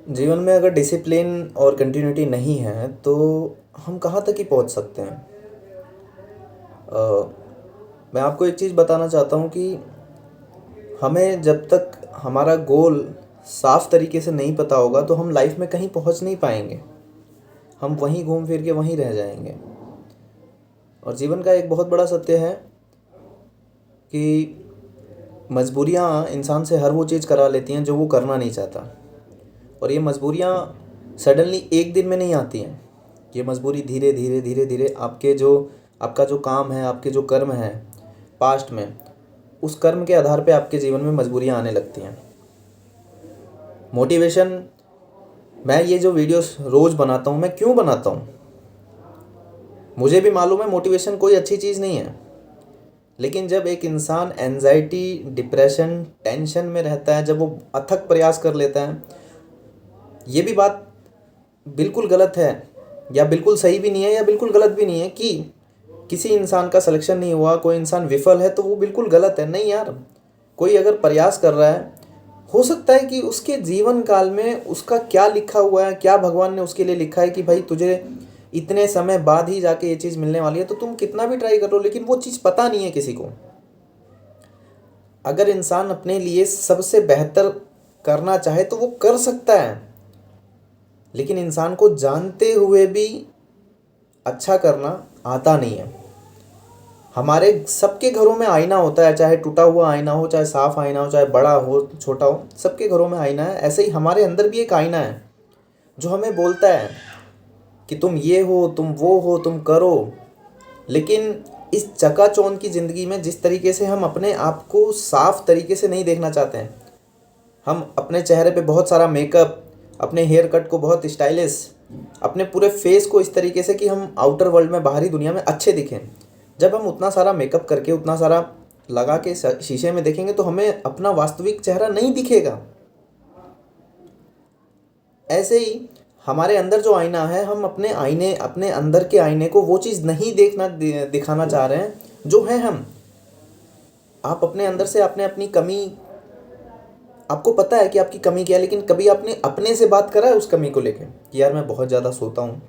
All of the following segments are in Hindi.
जीवन में अगर डिसिप्लिन और कंटिन्यूटी नहीं है तो हम कहाँ तक ही पहुँच सकते हैं। अ, मैं आपको एक चीज़ बताना चाहता हूँ कि हमें जब तक हमारा गोल साफ तरीके से नहीं पता होगा तो हम लाइफ में कहीं पहुँच नहीं पाएंगे। हम वहीं घूम फिर के वहीं रह जाएंगे। और जीवन का एक बहुत बड़ा सत्य है कि मजबूरियाँ इंसान से हर वो चीज़ करा लेती हैं जो वो करना नहीं चाहता। और ये मजबूरियाँ सडनली एक दिन में नहीं आती हैं। ये मजबूरी धीरे धीरे धीरे धीरे आपका जो काम है, आपके जो कर्म है पास्ट में, उस कर्म के आधार पे आपके जीवन में मजबूरियाँ आने लगती हैं। मोटिवेशन, मैं ये जो वीडियोस रोज़ बनाता हूँ, मैं क्यों बनाता हूँ? मुझे भी मालूम है मोटिवेशन कोई अच्छी चीज़ नहीं है। लेकिन जब एक इंसान एंजाइटी, डिप्रेशन, टेंशन में रहता है, जब वो अथक प्रयास कर लेता है, ये भी बात बिल्कुल गलत है या बिल्कुल सही भी नहीं है या बिल्कुल गलत भी नहीं है कि किसी इंसान का सिलेक्शन नहीं हुआ, कोई इंसान विफल है तो वो बिल्कुल गलत है। नहीं यार, कोई अगर प्रयास कर रहा है, हो सकता है कि उसके जीवन काल में उसका क्या लिखा हुआ है, क्या भगवान ने उसके लिए लिखा है कि भाई तुझे इतने समय बाद ही जाके ये चीज़ मिलने वाली है, तो तुम कितना भी ट्राई कर लो लेकिन वो चीज़ पता नहीं है किसी को। अगर इंसान अपने लिए सबसे बेहतर करना चाहे तो वो कर सकता है, लेकिन इंसान को जानते हुए भी अच्छा करना आता नहीं है। हमारे सबके घरों में आईना होता है, चाहे टूटा हुआ आईना हो, चाहे साफ आईना हो, चाहे बड़ा हो छोटा हो, सबके घरों में आईना है। ऐसे ही हमारे अंदर भी एक आईना है जो हमें बोलता है कि तुम ये हो, तुम वो हो, तुम करो। लेकिन इस चकाचौंध की ज़िंदगी में जिस तरीके से हम अपने आप को साफ तरीके से नहीं देखना चाहते हैं, हम अपने चेहरे पे बहुत सारा मेकअप, अपने हेयर कट को बहुत स्टाइलिश, अपने पूरे फेस को इस तरीके से कि हम आउटर वर्ल्ड में, बाहरी दुनिया में अच्छे दिखें। जब हम उतना सारा मेकअप करके, उतना सारा लगा के शीशे में देखेंगे तो हमें अपना वास्तविक चेहरा नहीं दिखेगा। ऐसे ही हमारे अंदर जो आईना है, हम अपने अंदर के आईने को वो चीज़ नहीं दिखाना चाह रहे हैं जो है हम। आप अपने अंदर से आपने अपनी कमी, आपको पता है कि आपकी कमी क्या है, लेकिन कभी आपने अपने से बात करा है उस कमी को लेके कि यार मैं बहुत ज़्यादा सोता हूँ।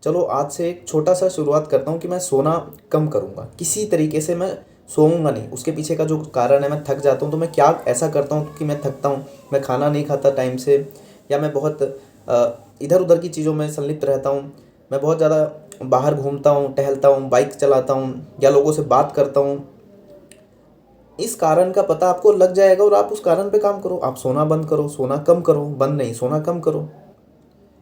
चलो आज से एक छोटा सा शुरुआत करता हूँ कि मैं सोना कम करूँगा, किसी तरीके से मैं सोऊंगा नहीं। उसके पीछे का जो कारण है, मैं थक जाता हूँ तो मैं क्या ऐसा करता हूँ कि मैं थकता हूँ, मैं खाना नहीं खाता टाइम से, या मैं बहुत इधर उधर की चीज़ों में संलिप्त रहता हूँ, मैं बहुत ज़्यादा बाहर घूमता हूँ, टहलता हूँ, बाइक चलाता हूँ या लोगों से बात करता हूँ। इस कारण का पता आपको लग जाएगा और आप उस कारण पे काम करो। आप सोना बंद करो, सोना कम करो, बंद नहीं, सोना कम करो।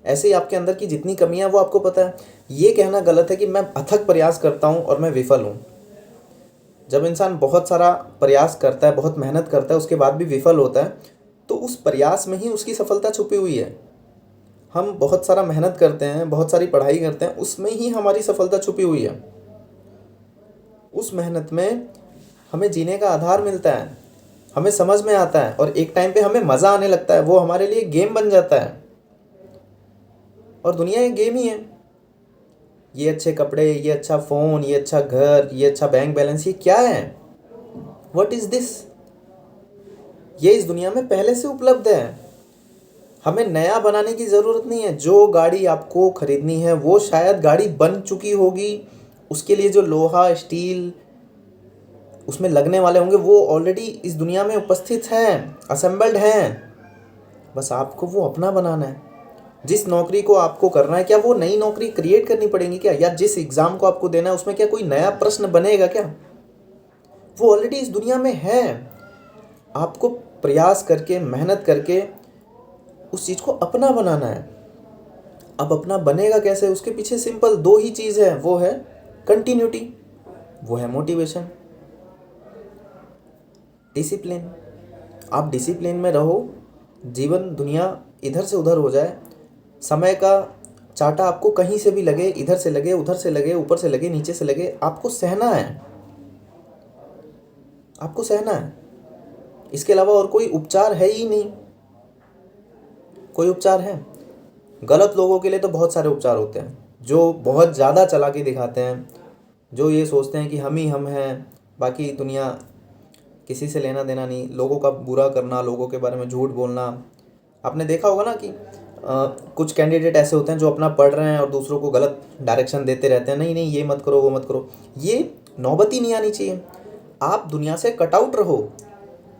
ऐसे ही आपके अंदर की जितनी कमियां वो आपको पता है। ये कहना गलत है कि मैं अथक प्रयास करता हूँ और मैं विफल हूँ। जब इंसान बहुत सारा प्रयास करता है, बहुत मेहनत करता है, उसके बाद भी विफल होता है, तो उस प्रयास में ही उसकी सफलता छुपी हुई है। हम बहुत सारा मेहनत करते हैं, बहुत सारी पढ़ाई करते हैं, उसमें ही हमारी सफलता छुपी हुई है। उस मेहनत में हमें जीने का आधार मिलता है, हमें समझ में आता है और एक टाइम पे हमें मज़ा आने लगता है, वो हमारे लिए गेम बन जाता है। और दुनिया एक गेम ही है। ये अच्छे कपड़े, ये अच्छा फ़ोन, ये अच्छा घर, ये अच्छा बैंक बैलेंस, ये क्या है? What is this? ये इस दुनिया में पहले से उपलब्ध है। हमें नया बनाने की ज़रूरत नहीं है। जो गाड़ी आपको ख़रीदनी है वो शायद गाड़ी बन चुकी होगी, उसके लिए जो लोहा, स्टील उसमें लगने वाले होंगे वो ऑलरेडी इस दुनिया में उपस्थित हैं, असेंबल्ड हैं। बस आपको वो अपना बनाना है। जिस नौकरी को आपको करना है, क्या वो नई नौकरी क्रिएट करनी पड़ेगी क्या? या जिस एग्ज़ाम को आपको देना है उसमें क्या कोई नया प्रश्न बनेगा क्या? वो ऑलरेडी इस दुनिया में है। आपको प्रयास करके, मेहनत करके उस चीज़ को अपना बनाना है। अब अपना बनेगा कैसे? उसके पीछे सिंपल दो ही चीज़ है, वो है कंटिन्यूटी, वो है मोटिवेशन, डिसिप्लिन। आप डिसिप्लिन में रहो, जीवन दुनिया इधर से उधर हो जाए, समय का चाटा आपको कहीं से भी लगे, इधर से लगे, उधर से लगे, ऊपर से लगे, नीचे से लगे, आपको सहना है। आपको सहना है। इसके अलावा और कोई उपचार है ही नहीं। कोई उपचार है? गलत लोगों के लिए तो बहुत सारे उपचार होते हैं, जो बहुत ज़्यादा चालाकी दिखाते हैं, जो ये सोचते हैं कि हम ही हम हैं, बाकी दुनिया किसी से लेना देना नहीं। लोगों का बुरा करना, लोगों के बारे में झूठ बोलना, आपने देखा होगा ना कि कुछ कैंडिडेट ऐसे होते हैं जो अपना पढ़ रहे हैं और दूसरों को गलत डायरेक्शन देते रहते हैं, नहीं नहीं ये मत करो वो मत करो। ये नौबत ही नहीं आनी चाहिए। आप दुनिया से कट आउट रहो,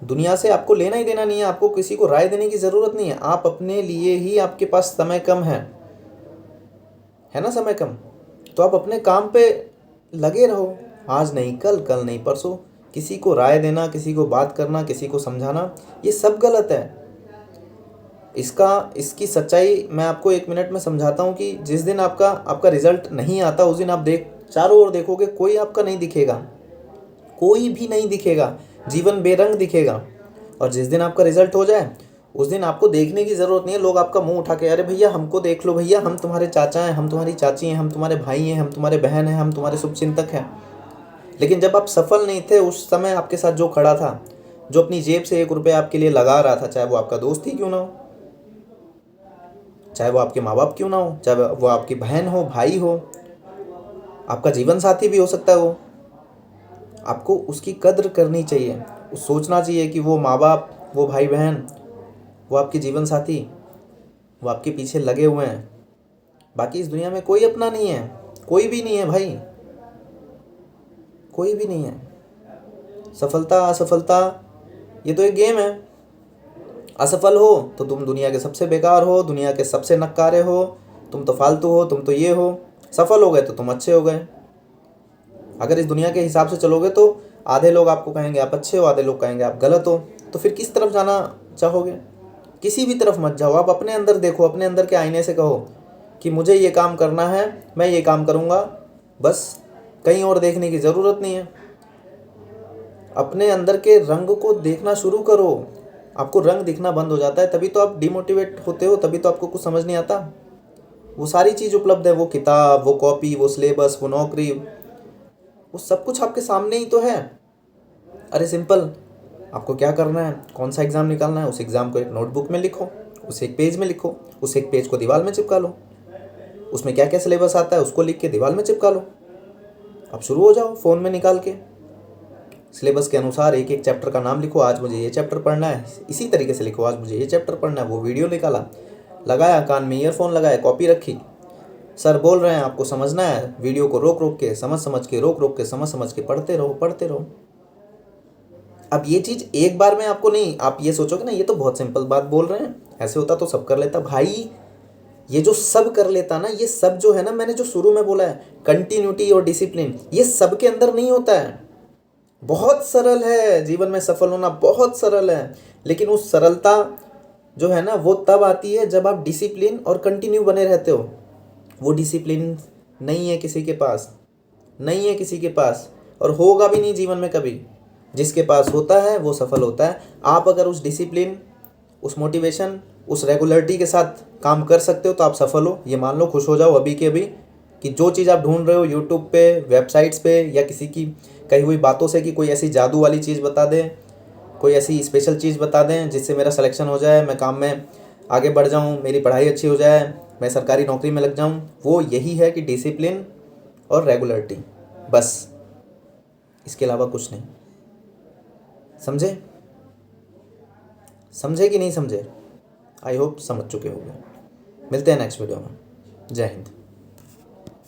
दुनिया से आपको लेना ही देना नहीं है, आपको किसी को राय देने की ज़रूरत नहीं है। आप अपने लिए ही, आपके पास समय कम है ना, समय कम, तो आप अपने काम पे लगे रहो, आज नहीं कल, कल नहीं परसों। किसी को राय देना, किसी को बात करना, किसी को समझाना, ये सब गलत है। इसकी सच्चाई मैं आपको 1 मिनट में समझाता हूँ कि जिस दिन आपका रिजल्ट नहीं आता, उस दिन आप चारों ओर देखोगे, कोई आपका नहीं दिखेगा, कोई भी नहीं दिखेगा, जीवन बेरंग दिखेगा। और जिस दिन आपका रिजल्ट हो जाए, उस दिन आपको देखने की ज़रूरत नहीं है। लोग आपका मुंह उठा के, अरे भैया हमको देख लो भैया, हम तुम्हारे चाचा हैं, हम तुम्हारी चाची हैं, हम तुम्हारे भाई हैं, हम तुम्हारे बहन हैं, हम तुम्हारे शुभचिंतक हैं। लेकिन जब आप सफल नहीं थे, उस समय आपके साथ जो खड़ा था, जो अपनी जेब से 1 रुपया आपके लिए लगा रहा था, चाहे वो आपका दोस्त ही क्यों ना हो, चाहे वो आपके माँ बाप क्यों ना हो, चाहे वो आपकी बहन हो, भाई हो, आपका जीवन साथी भी हो सकता है वो, आपको उसकी कद्र करनी चाहिए। सोचना चाहिए कि वो माँ बाप, वो भाई बहन, वो आपके जीवन साथी, वो आपके पीछे लगे हुए हैं। बाकी इस दुनिया में कोई अपना नहीं है, कोई भी नहीं है भाई, कोई भी नहीं है। सफलता असफलता ये तो एक गेम है। असफल हो तो तुम दुनिया के सबसे बेकार हो, दुनिया के सबसे नक्कारे हो, तुम तो फालतू हो, तुम तो ये हो। सफल हो गए तो तुम अच्छे हो गए। अगर इस दुनिया के हिसाब से चलोगे तो आधे लोग आपको कहेंगे आप अच्छे हो, आधे लोग कहेंगे आप गलत हो। तो फिर किस तरफ जाना चाहोगे? किसी भी तरफ मत जाओ। आप अपने अंदर देखो, अपने अंदर के आईने से कहो कि मुझे ये काम करना है, मैं ये काम करूँगा, बस कहीं और देखने की ज़रूरत नहीं है। अपने अंदर के रंग को देखना शुरू करो। आपको रंग दिखना बंद हो जाता है, तभी तो आप डिमोटिवेट होते हो, तभी तो आपको कुछ समझ नहीं आता। वो सारी चीज़ उपलब्ध है, वो किताब, वो कॉपी, वो सिलेबस, वो नौकरी, वो सब कुछ आपके सामने ही तो है। अरे सिंपल, आपको क्या करना है, कौन सा एग्ज़ाम निकालना है, उस एग्ज़ाम को एक नोटबुक में लिखो, उसे एक पेज में लिखो, उस एक पेज को दीवार में चिपका लो, उसमें क्या क्या सिलेबस आता है उसको लिख के दीवार में चिपका लो। अब शुरू हो जाओ फ़ोन में निकाल के, सिलेबस के अनुसार एक एक चैप्टर का नाम लिखो, आज मुझे ये चैप्टर पढ़ना है, इसी तरीके से लिखो, आज मुझे ये चैप्टर पढ़ना है। वो वीडियो निकाला, लगाया, कान में ईयरफोन लगाया, कॉपी रखी, सर बोल रहे हैं आपको समझना है, वीडियो को रोक रोक के, समझ समझ के, रोक रोक के, समझ समझ के पढ़ते रहो, पढ़ते रहो। अब ये चीज़ एक बार में आपको नहीं, आप ये सोचोगे ना ये तो बहुत सिंपल बात बोल रहे हैं, ऐसे होता तो सब कर लेता। भाई ये जो सब कर लेता ना, ये सब जो है ना, मैंने जो शुरू में बोला है, कंटिन्यूटी और डिसिप्लिन, ये सब के अंदर नहीं होता है। बहुत सरल है, जीवन में सफल होना बहुत सरल है। लेकिन उस सरलता जो है ना, वो तब आती है जब आप डिसिप्लिन और कंटिन्यू बने रहते हो। वो डिसिप्लिन नहीं है किसी के पास, नहीं है किसी के पास, और होगा भी नहीं जीवन में कभी। जिसके पास होता है वो सफल होता है। आप अगर उस डिसिप्लिन, उस मोटिवेशन, उस रेगुलरिटी के साथ काम कर सकते हो तो आप सफल हो। ये मान लो, खुश हो जाओ अभी के अभी कि जो चीज़ आप ढूंढ रहे हो यूट्यूब पे, वेबसाइट्स पे, या किसी की कही हुई बातों से कि कोई ऐसी जादू वाली चीज़ बता दें, कोई ऐसी स्पेशल चीज़ बता दें जिससे मेरा सिलेक्शन हो जाए, मैं काम में आगे बढ़ जाऊँ, मेरी पढ़ाई अच्छी हो जाए, मैं सरकारी नौकरी में लग जाऊँ, वो यही है कि डिसिप्लिन और रेगुलरिटी, बस, इसके अलावा कुछ नहीं। समझे? समझे कि नहीं समझे? आई होप समझ चुके होंगे। मिलते हैं नेक्स्ट वीडियो में। जय हिंद।